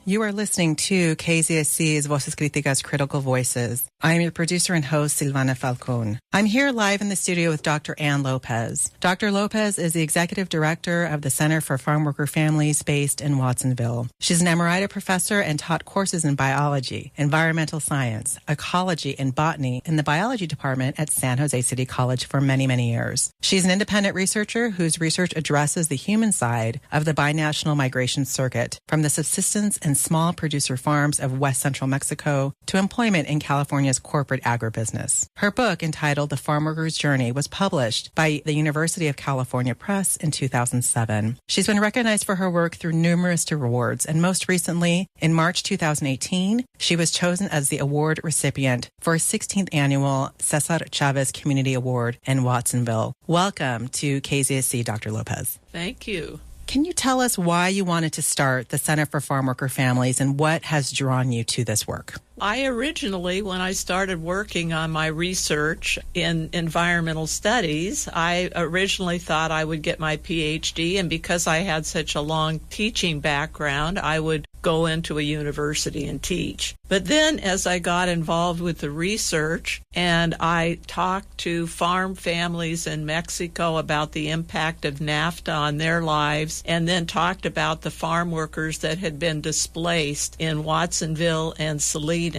You are listening to KZSC's Voces, Críticas, Critical Voices. I am your producer and host, Silvana Falcón. I'm here live in the studio with Dr. Ann Lopez. Dr. Lopez is the executive director of the Center for Farmworker Families based in Watsonville. She's an emerita professor and taught courses in biology, environmental science, ecology, and botany in the biology department at San Jose City College for many, many years. She's an independent researcher whose research addresses the human side of the binational migration circuit, from the subsistence and small producer farms of West Central Mexico to employment in California's corporate agribusiness. Her book, entitled The Farmworker's Journey, was published by the University of California Press in 2007. She's been recognized for her work through numerous awards, and most recently, in March 2018, she was chosen as the award recipient for a 16th annual Cesar Chavez Community Award in Watsonville. Welcome to KZSC, Dr. Lopez. Thank you. Can you tell us why you wanted to start the Center for Farmworker Families and what has drawn you to this work? I originally, when I started working on my research in environmental studies, I originally thought I would get my PhD, and because I had such a long teaching background, I would go into a university and teach. But then as I got involved with the research and I talked to farm families in Mexico about the impact of NAFTA on their lives, and then talked about the farm workers that had been displaced in Watsonville and Salinas,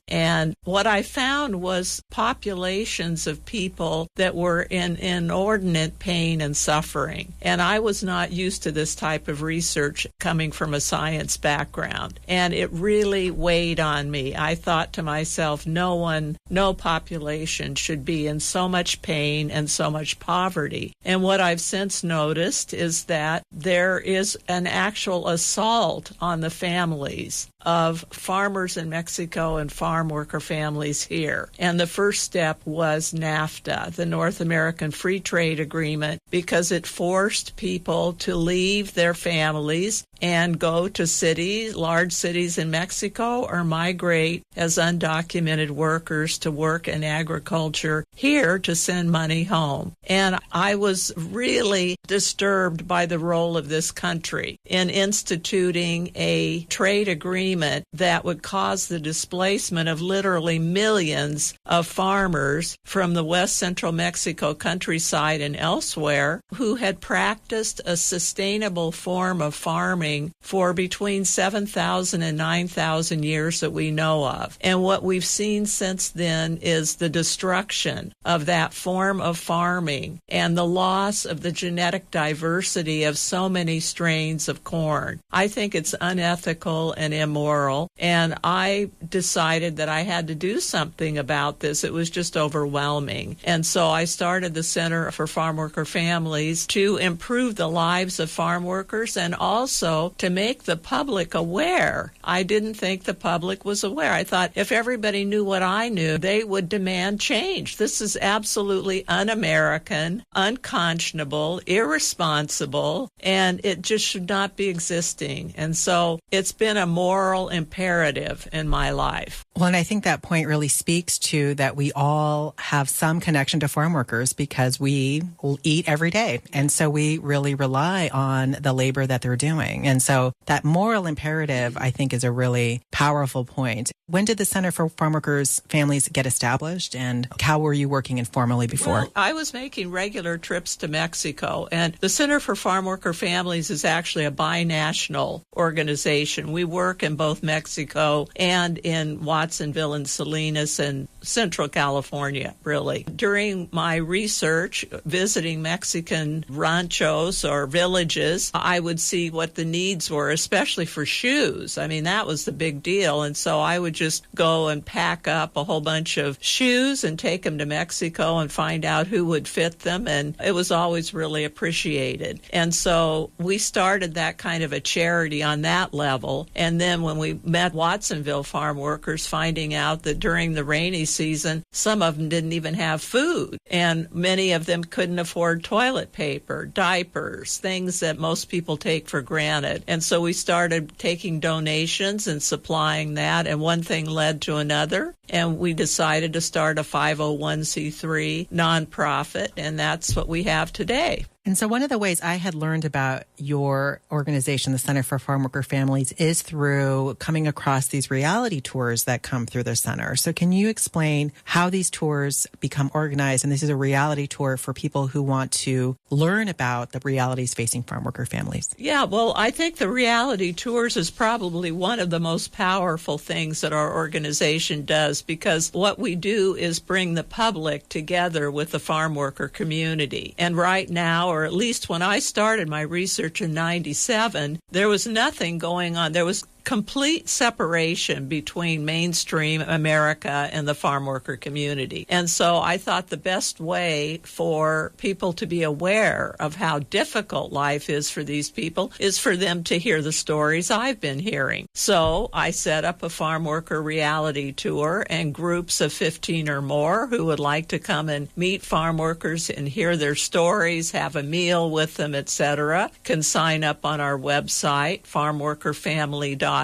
and what I found was populations of people that were in inordinate pain and suffering. And I was not used to this type of research coming from a science background, and it really weighed on me. I thought to myself, no population should be in so much pain and so much poverty. And what I've since noticed is that there is an actual assault on the families of farmers in Mexico and farm worker families here. And the first step was NAFTA, the North American Free Trade Agreement, because it forced people to leave their families and go to cities, large cities in Mexico, or migrate as undocumented workers to work in agriculture here to send money home. And I was really disturbed by the role of this country in instituting a trade agreement that would cause the displacement of literally millions of farmers from the West Central Mexico countryside and elsewhere who had practiced a sustainable form of farming for between 7,000 and 9,000 years that we know of. And what we've seen since then is the destruction of that form of farming and the loss of the genetic diversity of so many strains of corn. I think it's unethical and immoral, and I decided that I had to do something about this. It was just overwhelming. And so I started the Center for Farmworker Families to improve the lives of farm workers and also to make the public aware. I didn't think the public was aware. I thought if everybody knew what I knew, they would demand change. This is absolutely un-American, unconscionable, irresponsible, and it just should not be existing. And so it's been a moral imperative in my life. Well, and I think that point really speaks to that we all have some connection to farm workers because we eat every day. And so we really rely on the labor that they're doing. And so that moral imperative, I think, is a really powerful point. When did the Center for Farmworkers Families get established, and how were you working informally before? Well, I was making regular trips to Mexico, and the Center for Farmworker Families is actually a binational organization. We work in both Mexico and in Watsonville and Salinas and Central California, really. During my research, visiting Mexican ranchos or villages, I would see what the needs were, especially for shoes. I mean, that was the big deal. And so I would just go and pack up a whole bunch of shoes and take them to Mexico and find out who would fit them. And it was always really appreciated. And so we started that kind of a charity on that level. And then when we met Watsonville farm workers, finding out that during the rainy season, some of them didn't even have food. And many of them couldn't afford toilet paper, diapers, things that most people take for granted. And so we started taking donations and supplying that. And one thing led to another. And we decided to start a 501c3 nonprofit. And that's what we have today. And so one of the ways I had learned about your organization, the Center for Farmworker Families, is through coming across these reality tours that come through the center. So can you explain how these tours become organized? And this is a reality tour for people who want to learn about the realities facing farmworker families. Yeah, well, I think the reality tours is probably one of the most powerful things that our organization does, because what we do is bring the public together with the farm worker community. And right now, or at least when I started my research in 97, there was nothing going on. There was complete separation between mainstream America and the farm worker community. And so I thought the best way for people to be aware of how difficult life is for these people is for them to hear the stories I've been hearing. So I set up a farm worker reality tour, and groups of 15 or more who would like to come and meet farm workers and hear their stories, have a meal with them, etc., can sign up on our website, farmworkerfamily.org,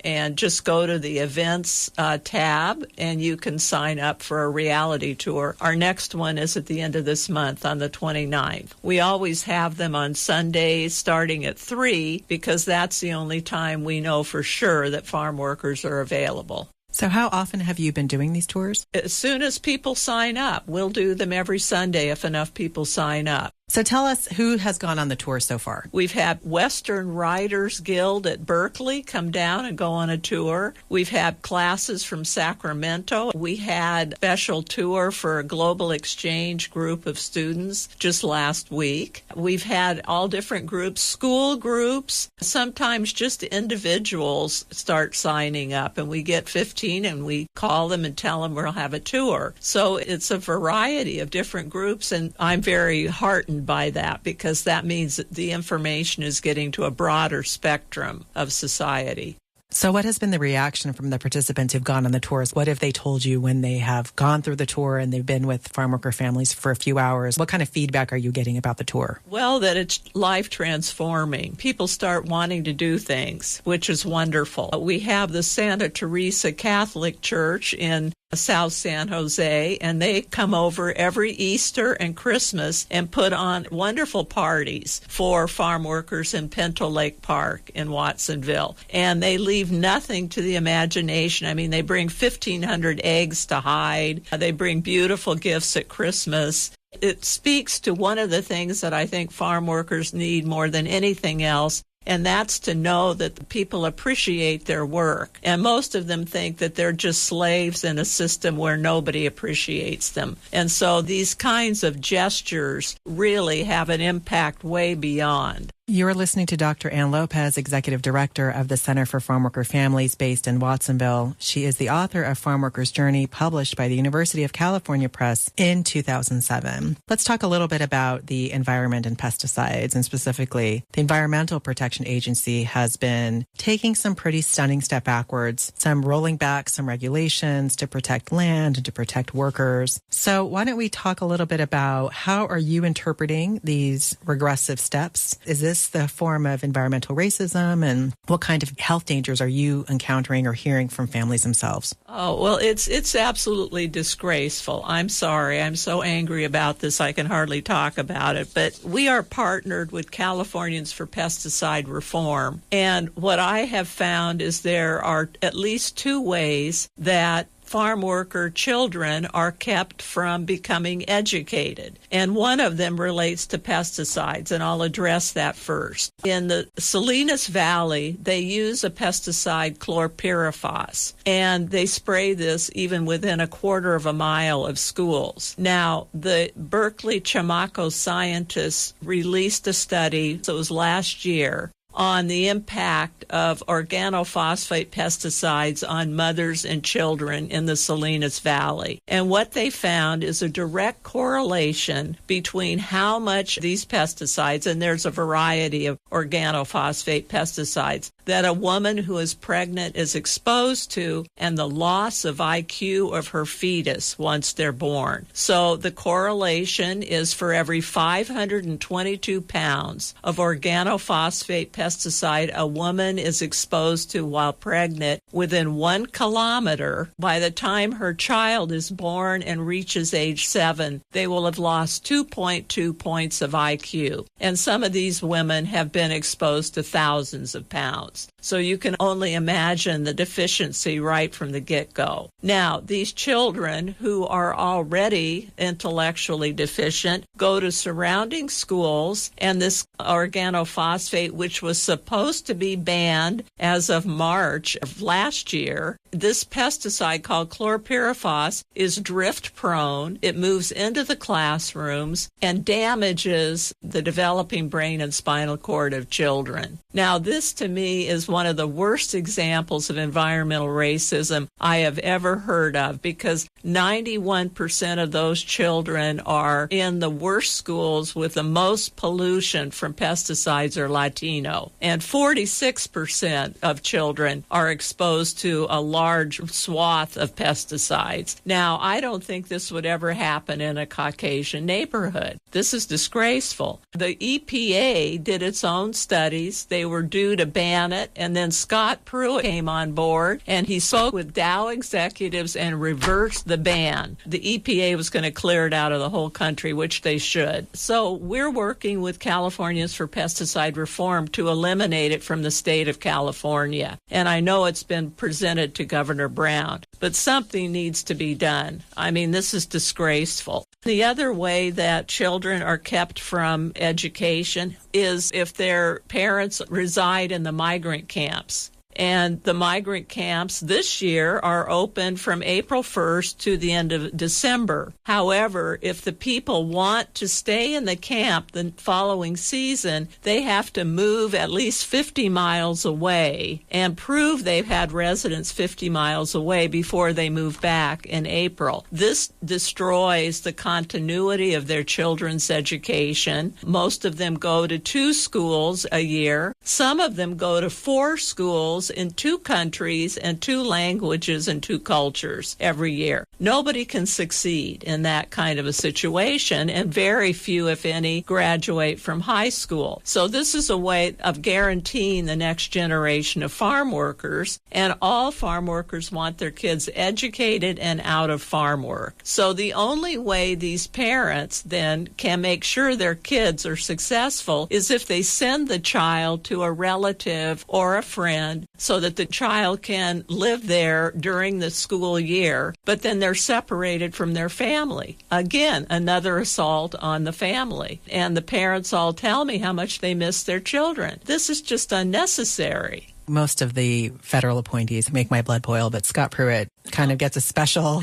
and just go to the events tab, and you can sign up for a reality tour. Our next one is at the end of this month on the 29th. We always have them on Sundays starting at 3, because that's the only time we know for sure that farm workers are available. So how often have you been doing these tours? As soon as people sign up. We'll do them every Sunday if enough people sign up. So tell us who has gone on the tour so far. We've had Western Writers Guild at Berkeley come down and go on a tour. We've had classes from Sacramento. We had a special tour for a global exchange group of students just last week. We've had all different groups, school groups, sometimes just individuals start signing up, and we get 15 and we call them and tell them we'll have a tour. So it's a variety of different groups, and I'm very heartened by that, because that means that the information is getting to a broader spectrum of society. So what has been the reaction from the participants who've gone on the tours? What have they told you when they have gone through the tour and they've been with farm worker families for a few hours? What kind of feedback are you getting about the tour? Well, that it's life transforming. People start wanting to do things, which is wonderful. We have the Santa Teresa Catholic Church in South San Jose, and they come over every Easter and Christmas and put on wonderful parties for farm workers in Pinto Lake Park in Watsonville. And they leave nothing to the imagination. I mean, they bring 1,500 eggs to hide. They bring beautiful gifts at Christmas. It speaks to one of the things that I think farm workers need more than anything else, and that's to know that the people appreciate their work. And most of them think that they're just slaves in a system where nobody appreciates them. And so these kinds of gestures really have an impact way beyond. You're listening to Dr. Ann Lopez, Executive Director of the Center for Farmworker Families based in Watsonville. She is the author of Farmworker's Journey, published by the University of California Press in 2007. Let's talk a little bit about the environment and pesticides, and specifically the Environmental Protection Agency has been taking some pretty stunning step backwards, some rolling back some regulations to protect land and to protect workers. So why don't we talk a little bit about how are you interpreting these regressive steps? Is this the form of environmental racism, and what kind of health dangers are you encountering or hearing from families themselves? Oh, well, it's absolutely disgraceful. I'm sorry. I'm so angry about this, I can hardly talk about it. But we are partnered with Californians for Pesticide Reform. And what I have found is there are at least 2 ways that farm worker children are kept from becoming educated. And one of them relates to pesticides, and I'll address that first. In the Salinas Valley, they use a pesticide, chlorpyrifos, and they spray this even within a quarter of a mile of schools. Now, the Berkeley Chamaco scientists released a study, so it was last year, on the impact of organophosphate pesticides on mothers and children in the Salinas Valley. And what they found is a direct correlation between how much these pesticides, and there's a variety of organophosphate pesticides, that a woman who is pregnant is exposed to and the loss of IQ of her fetus once they're born. So the correlation is for every 522 pounds of organophosphate pesticide a woman is exposed to while pregnant within 1 kilometer, by the time her child is born and reaches age 7, they will have lost 2.2 points of IQ. And some of these women have been exposed to thousands of pounds. So you can only imagine the deficiency right from the get-go. Now, these children who are already intellectually deficient go to surrounding schools, and this organophosphate, which was supposed to be banned as of March of last year, this pesticide called chlorpyrifos is drift-prone. It moves into the classrooms and damages the developing brain and spinal cord of children. Now, this to me is one of the worst examples of environmental racism I have ever heard of, because 91% of those children are in the worst schools with the most pollution from pesticides are Latino, and 46% of children are exposed to a large swath of pesticides. Now, I don't think this would ever happen in a Caucasian neighborhood. This is disgraceful. The EPA did its own studies. They were due to ban it, and then Scott Pruitt came on board, and he spoke with Dow executives and reversed the ban. The EPA was going to clear it out of the whole country, which they should. So we're working with Californians for Pesticide Reform to eliminate it from the state of California. And I know it's been presented to Governor Brown, but something needs to be done. I mean, this is disgraceful. The other way that children are kept from education is if their parents reside in the migrant camps. And the migrant camps this year are open from April 1st to the end of December. However, if the people want to stay in the camp the following season, they have to move at least 50 miles away and prove they've had residents 50 miles away before they move back in April. This destroys the continuity of their children's education. Most of them go to 2 schools a year. Some of them go to 4 schools in 2 countries and 2 languages and 2 cultures every year. Nobody can succeed in that kind of a situation, and very few, if any, graduate from high school. So this is a way of guaranteeing the next generation of farm workers, and all farm workers want their kids educated and out of farm work. So the only way these parents then can make sure their kids are successful is if they send the child to a relative or a friend so that the child can live there during the school year, but then they're separated from their family. Again, another assault on the family. And the parents all tell me how much they miss their children. This is just unnecessary. Most of the federal appointees make my blood boil, but Scott Pruitt kind of gets a special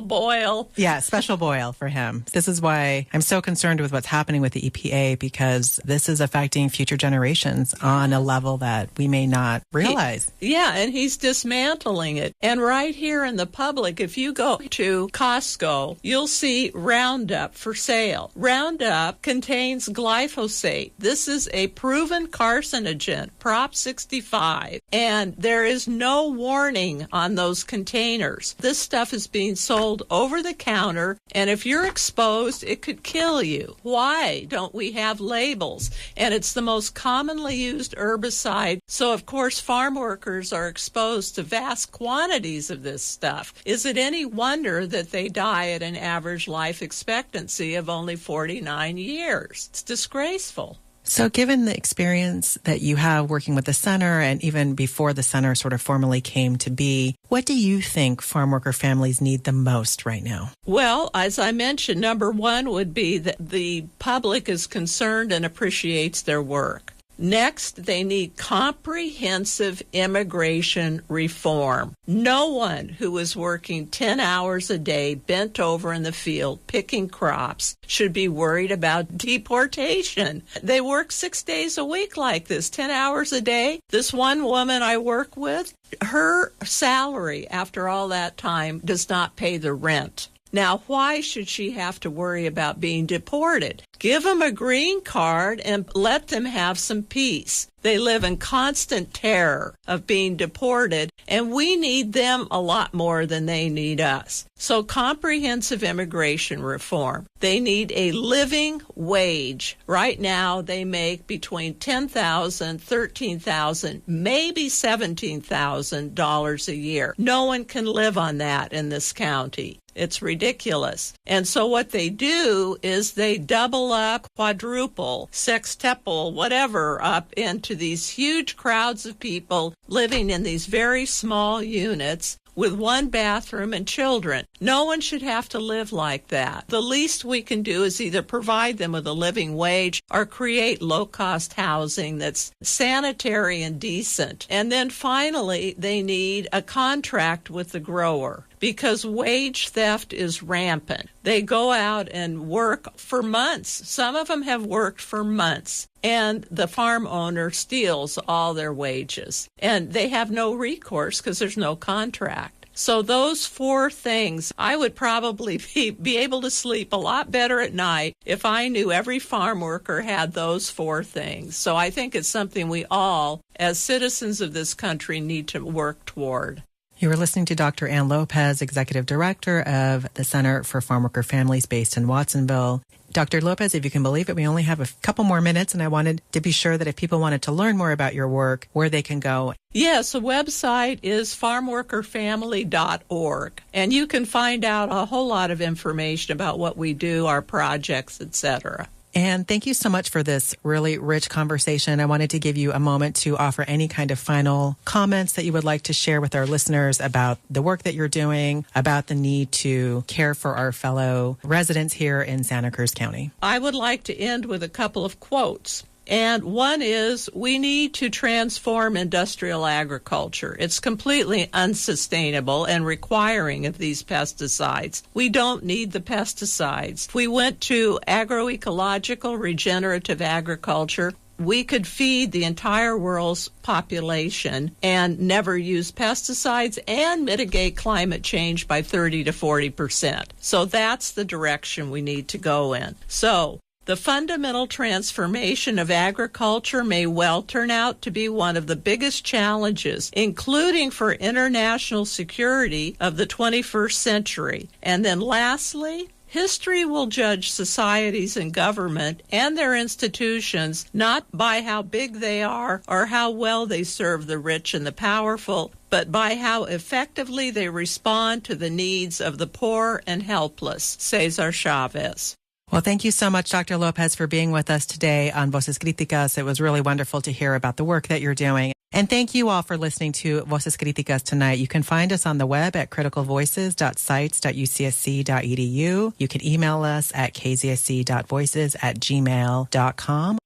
boil. Yeah, special boil for him. This is why I'm so concerned with what's happening with the EPA, because this is affecting future generations on a level that we may not realize. And he's dismantling it. And right here in the public, if you go to Costco, you'll see Roundup for sale. Roundup contains glyphosate. This is a proven carcinogen, Prop 65. And there is no warning on those containers. This stuff is being sold over the counter, and if you're exposed, it could kill you. Why don't we have labels? And it's the most commonly used herbicide. So, of course, farm workers are exposed to vast quantities of this stuff. Is it any wonder that they die at an average life expectancy of only 49 years? It's disgraceful. So given the experience that you have working with the center and even before the center sort of formally came to be, what do you think farm worker families need the most right now? Well, as I mentioned, number one would be that the public is concerned and appreciates their work. Next, they need comprehensive immigration reform. No one who is working 10 hours a day, bent over in the field, picking crops, should be worried about deportation. They work 6 days a week like this, 10 hours a day. This one woman I work with, her salary after all that time does not pay the rent. Now, why should she have to worry about being deported? Give them a green card and let them have some peace. They live in constant terror of being deported, and we need them a lot more than they need us. So comprehensive immigration reform. They need a living wage. Right now, they make between $10,000, $13,000, maybe $17,000 a year. No one can live on that in this county. It's ridiculous. And so what they do is they double up, quadruple, sextuple, whatever, up into these huge crowds of people living in these very small units with one bathroom and children. No one should have to live like that. The least we can do is either provide them with a living wage or create low-cost housing that's sanitary and decent. And then finally, they need a contract with the grower, because wage theft is rampant. They go out and work for months. Some of them have worked for months, and the farm owner steals all their wages. And they have no recourse because there's no contract. So those four things, I would probably be able to sleep a lot better at night if I knew every farm worker had those four things. So I think it's something we all, as citizens of this country, need to work toward. You were listening to Dr. Ann Lopez, Executive Director of the Center for Farmworker Families based in Watsonville. Dr. Lopez, if you can believe it, we only have a couple more minutes, and I wanted to be sure that if people wanted to learn more about your work, where they can go. Yes, the website is farmworkerfamily.org, and you can find out a whole lot of information about what we do, our projects, etc. And thank you so much for this really rich conversation. I wanted to give you a moment to offer any kind of final comments that you would like to share with our listeners about the work that you're doing, about the need to care for our fellow residents here in Santa Cruz County. I would like to end with a couple of quotes. And one is, we need to transform industrial agriculture. It's completely unsustainable and requiring of these pesticides. We don't need the pesticides. If we went to agroecological regenerative agriculture, we could feed the entire world's population and never use pesticides and mitigate climate change by 30 to 40%. So that's the direction we need to go in. So the fundamental transformation of agriculture may well turn out to be one of the biggest challenges, including for international security of the 21st century. And then lastly, history will judge societies and government and their institutions not by how big they are or how well they serve the rich and the powerful, but by how effectively they respond to the needs of the poor and helpless. Cesar Chavez. Well, thank you so much, Dr. Lopez, for being with us today on Voces Críticas. It was really wonderful to hear about the work that you're doing. And thank you all for listening to Voces Críticas tonight. You can find us on the web at criticalvoices.sites.ucsc.edu. You can email us at kzsc.voices@gmail.com.